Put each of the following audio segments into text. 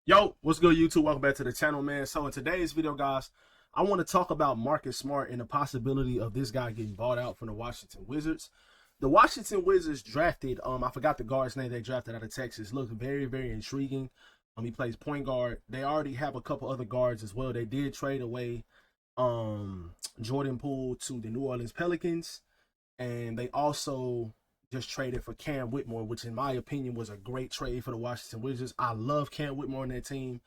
Yo, what's good, YouTube? Welcome back to the channel, man. So in today's video, guys, I want to talk about Marcus Smart and the possibility of this guy getting bought out from the Washington Wizards. The Washington Wizards drafted, I forgot the guard's name they drafted out of Texas. Looked very, very intriguing. He plays point guard. They already have a couple other guards as well. They did trade away Jordan Poole to the New Orleans Pelicans, and they also just traded for Cam Whitmore, which in my opinion was a great trade for the Washington Wizards. I love Cam Whitmore on that team.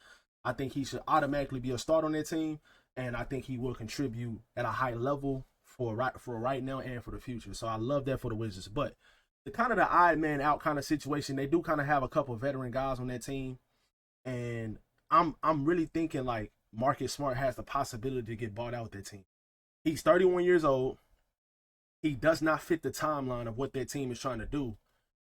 I think he should automatically be a start on that team, and I think he will contribute at a high level for right now and for the future. So I love that for the Wizards. But the kind of the odd man out kind of situation, they do kind of have a couple of veteran guys on that team, and I'm really thinking like Marcus Smart has the possibility to get bought out with that team. He's 31 years old. He does not fit the timeline of what their team is trying to do.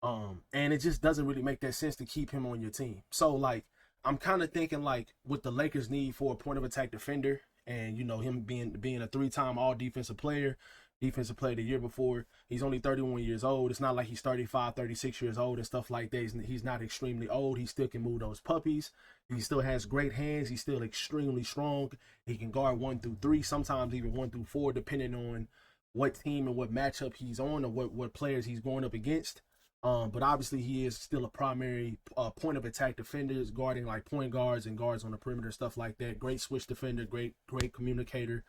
And it just doesn't really make that sense to keep him on your team. So like I'm kind of thinking like what the Lakers need for a point of attack defender, and him being a three-time all defensive player the year before. He's only 31 years old. It's not like he's 35, 36 years old and stuff like that. He's not extremely old. He still can move those puppies. He still has great hands. He's still extremely strong. He can guard 1 through 3, sometimes even 1 through 4, depending on what team and what matchup he's on, or what players he's going up against. But obviously he is still a primary point of attack defender, guarding like point guards and guards on the perimeter, stuff like that. Great switch defender, great communicator,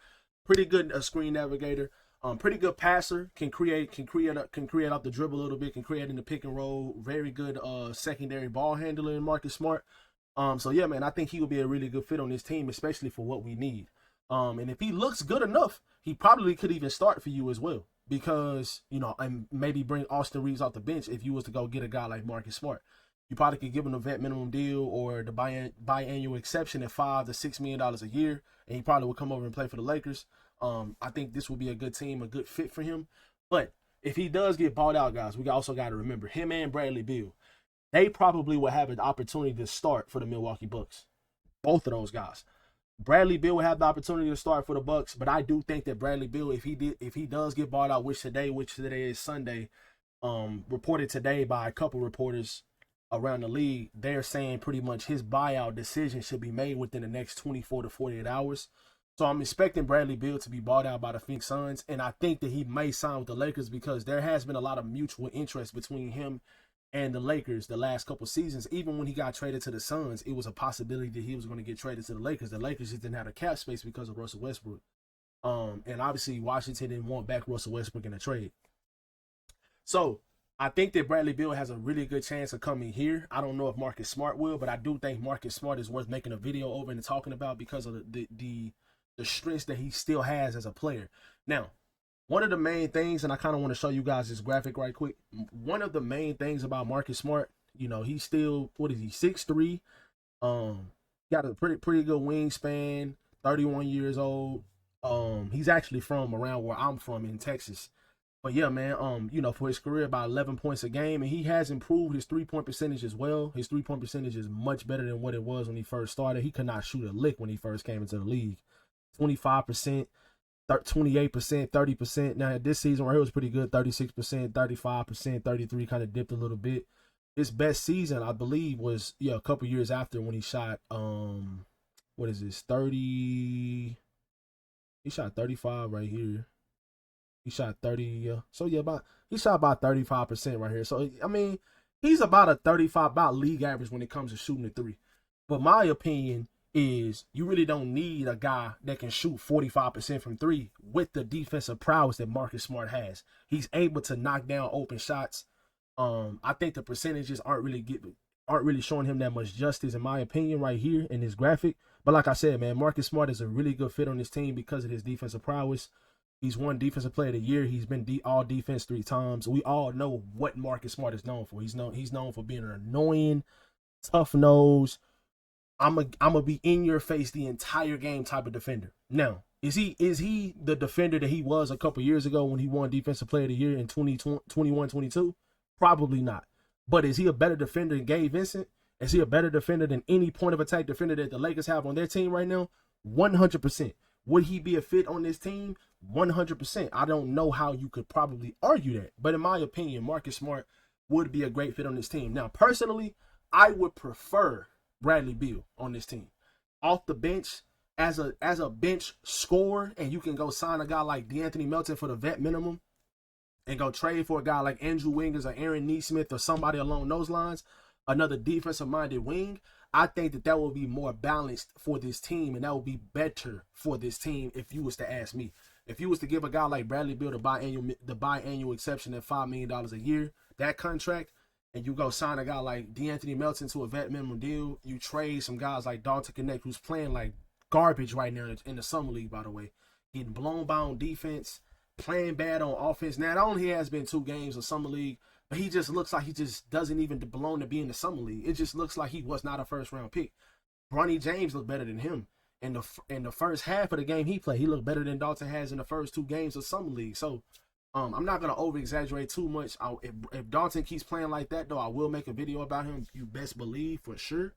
pretty good screen navigator, pretty good passer, can create off the dribble a little bit, can create in the pick and roll. Very good secondary ball handler in Marcus Smart. So yeah, man, I think he will be a really good fit on this team, especially for what we need. And if he looks good enough, he probably could even start for you as well. Because, and maybe bring Austin Reeves off the bench if you was to go get a guy like Marcus Smart. You probably could give him a vet minimum deal or the biannual exception at $5 to $6 million a year, and he probably would come over and play for the Lakers. I think this will be a good team, a good fit for him. But if he does get bought out, guys, we also got to remember him and Bradley Beal. They probably will have an opportunity to start for the Milwaukee Bucks. Both of those guys. Bradley Beal will have the opportunity to start for the Bucks, but I do think that Bradley Beal, if he does get bought out, which today is Sunday, reported today by a couple reporters around the league, they're saying pretty much his buyout decision should be made within the next 24 to 48 hours. So I'm expecting Bradley Beal to be bought out by the Phoenix Suns, and I think that he may sign with the Lakers because there has been a lot of mutual interest between him and the Lakers the last couple seasons. Even when he got traded to the Suns, it was a possibility that he was going to get traded to the Lakers. The Lakers just didn't have the cap space because of Russell Westbrook. And obviously Washington didn't want back Russell Westbrook in a trade. So I think that Bradley Beal has a really good chance of coming here. I don't know if Marcus Smart will, but I do think Marcus Smart is worth making a video over and talking about because of the strengths that he still has as a player. Now, one of the main things, and I kind of want to show you guys this graphic right quick. One of the main things about Marcus Smart, he's still, what is he, 6'3", got a pretty good wingspan, 31 years old. He's actually from around where I'm from in Texas. But yeah, man, for his career, about 11 points a game, and he has improved his three-point percentage as well. His three-point percentage is much better than what it was when he first started. He could not shoot a lick when he first came into the league. 25%. 28%, 30%. Now this season right here was pretty good. 36%, 35%, 33%, kind of dipped a little bit. His best season, I believe, was a couple years after when he shot what is this? 30. He shot 35 right here. He shot 30. So yeah, he shot about 35% right here. So I mean, he's about a 35, about league average when it comes to shooting the three. But my opinion is you really don't need a guy that can shoot 45% from three with the defensive prowess that Marcus Smart has. He's able to knock down open shots. I think the percentages aren't really showing him that much justice, in my opinion, right here in this graphic. But like I said, man, Marcus Smart is a really good fit on this team because of his defensive prowess. He's won Defensive Player of the Year. He's been all defense 3 times. We all know what Marcus Smart is known for. He's known for being an annoying, tough nose, I'm a be in your face the entire game type of defender. Now, is he the defender that he was a couple years ago when he won Defensive Player of the Year in 2021, 22? Probably not. But is he a better defender than Gabe Vincent? Is he a better defender than any point of attack defender that the Lakers have on their team right now? 100%. Would he be a fit on this team? 100%. I don't know how you could probably argue that. But in my opinion, Marcus Smart would be a great fit on this team. Now, personally, I would prefer Bradley Beal on this team. Off the bench, as a bench scorer, and you can go sign a guy like D'Anthony Melton for the vet minimum and go trade for a guy like Andrew Wiggins or Aaron Nesmith or somebody along those lines, another defensive-minded wing, I think that will be more balanced for this team, and that will be better for this team if you was to ask me. If you was to give a guy like Bradley Beal the biannual exception at $5 million a year, that contract, and you go sign a guy like D'Anthony Melton to a vet minimum deal, you trade some guys like doncic, who's playing like garbage right now in the summer league, by the way, getting blown by on defense, playing bad on offense. Now, it only has been 2 games of summer league, but he just looks like he just doesn't even belong to be in the summer league. It just looks like he was not a first-round pick. Bronny James looked better than him. In the first half of the game he played, he looked better than Dalton has in the first 2 games of summer league. So I'm not going to over-exaggerate too much. If Dalton keeps playing like that, though, I will make a video about him, you best believe, for sure.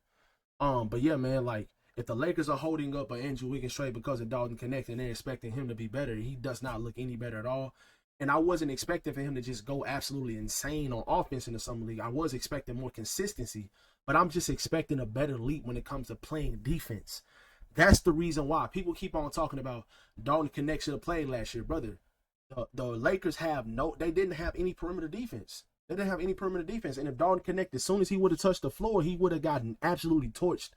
But yeah, man, like, if the Lakers are holding up an Andrew Wiggins trade because of Dalton Connect and they're expecting him to be better, he does not look any better at all. And I wasn't expecting for him to just go absolutely insane on offense in the summer league. I was expecting more consistency, but I'm just expecting a better leap when it comes to playing defense. That's the reason why people keep on talking about Dalton Connect should have played last year, brother. The Lakers they didn't have any perimeter defense. They didn't have any perimeter defense. And if Dalton Connect, as soon as he would have touched the floor, he would have gotten absolutely torched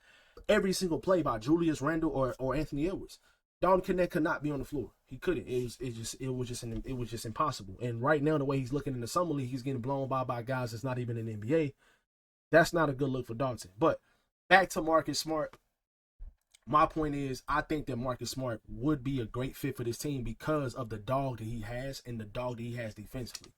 every single play by Julius Randle or Anthony Edwards. Dalton Connect could not be on the floor. He couldn't. It was just impossible. And right now, the way he's looking in the summer league, he's getting blown by guys that's not even in the NBA. That's not a good look for Dalton. But back to Marcus Smart. My point is, I think that Marcus Smart would be a great fit for this team because of the dog that he has and the dog that he has defensively.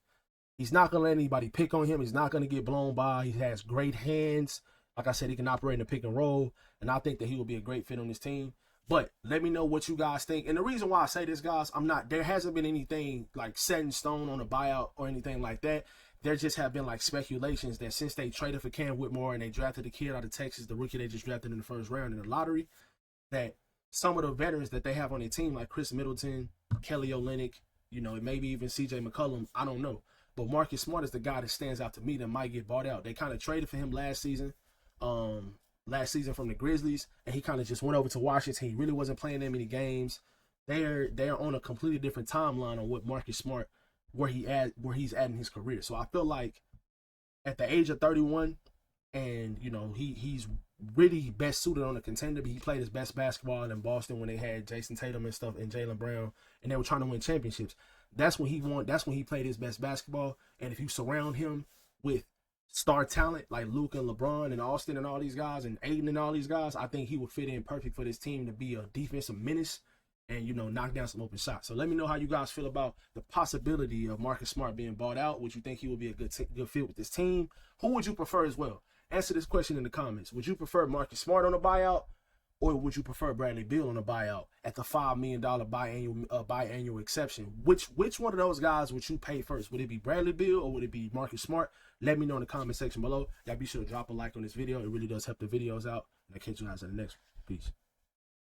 He's not going to let anybody pick on him. He's not going to get blown by. He has great hands. Like I said, he can operate in the pick and roll, and I think that he will be a great fit on this team. But let me know what you guys think. And the reason why I say this, guys, there hasn't been anything like set in stone on a buyout or anything like that. There just have been like speculations that since they traded for Cam Whitmore and they drafted the kid out of Texas, the rookie they just drafted in the first round in the lottery, that some of the veterans that they have on their team, like Chris Middleton, Kelly Olynyk, maybe even CJ McCollum, I don't know. But Marcus Smart is the guy that stands out to me that might get bought out. They kind of traded for him last season from the Grizzlies, and he kind of just went over to Washington. He really wasn't playing that many games. They're on a completely different timeline on what Marcus Smart, where he's at in his career. So I feel like at the age of 31, and he's really best suited on a contender. But he played his best basketball in Boston when they had Jason Tatum and stuff and Jaylen Brown, and they were trying to win championships. That's when he won. That's when he played his best basketball. And if you surround him with star talent like Luka and LeBron and Austin and all these guys and Aiden and all these guys, I think he would fit in perfect for this team to be a defensive menace and knock down some open shots. So let me know how you guys feel about the possibility of Marcus Smart being bought out. Would you think he would be a good fit with this team? Who would you prefer as well? Answer this question in the comments. Would you prefer Marcus Smart on a buyout, or would you prefer Bradley Beal on a buyout at the $5 million biannual exception? Which one of those guys would you pay first? Would it be Bradley Beal or would it be Marcus Smart? Let me know in the comment section below. Y'all be sure to drop a like on this video. It really does help the videos out. And I'll catch you guys in the next one. Peace.